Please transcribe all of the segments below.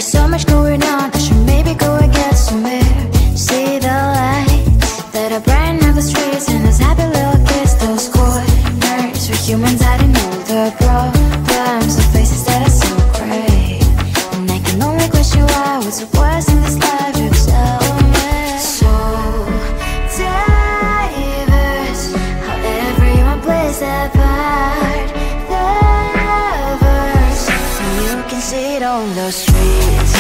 So much going on, I should maybe go and get some air. See the lights that are brighten up the streets, and those happy little kids, those corners where humans hiding all the problems, the faces that are so gray. And I can only question why, what's the worst in this life, you tell me. So diverse, how everyone plays their part. The verse, and you can see it on the streets.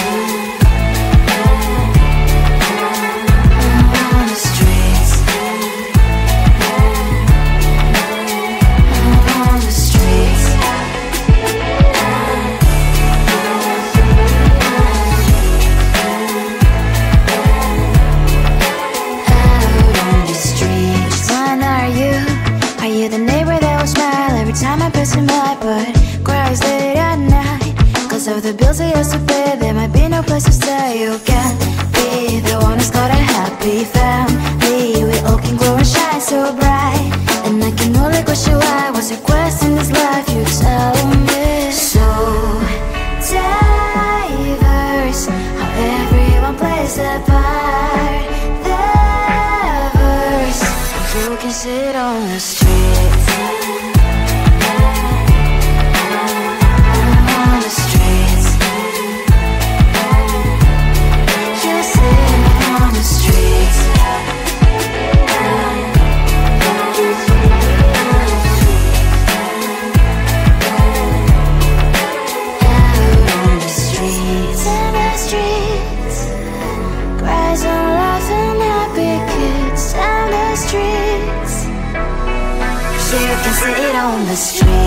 Of the bills I used to pay, there might be no place to stay. You can't be the one who's got a happy family. We all can glow and shine so bright, and I can only question why. What's your quest in this life, you tell me. So diverse, how everyone plays their part. The verse, you can sit on the street. Sit on the streets. On the streets. On the streets.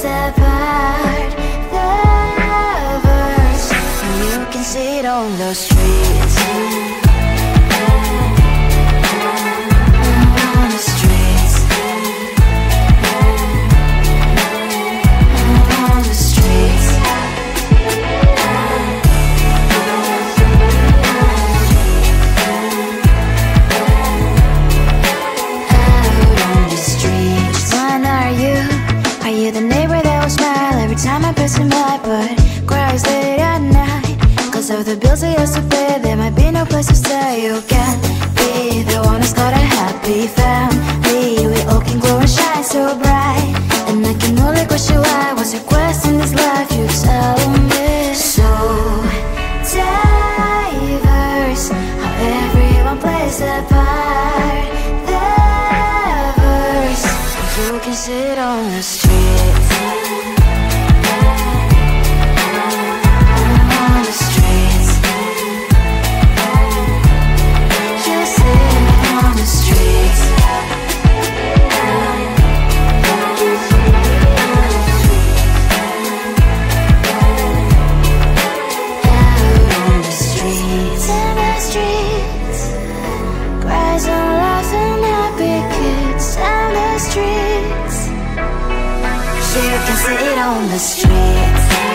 place apart. The verse, and you can see it on the streets. On the streets. On the streets. The neighbor that will smile every time I pass him by, but cries late at night. Cause of the bills I used to pay, there might be no place to stay. You can't be the one who's got a happy family. We all can glow and shine so bright, and I can only question why. What's your quest in this life? You tell me. So diverse, how everyone plays their part. The verse, you can sit on the street. On the streets.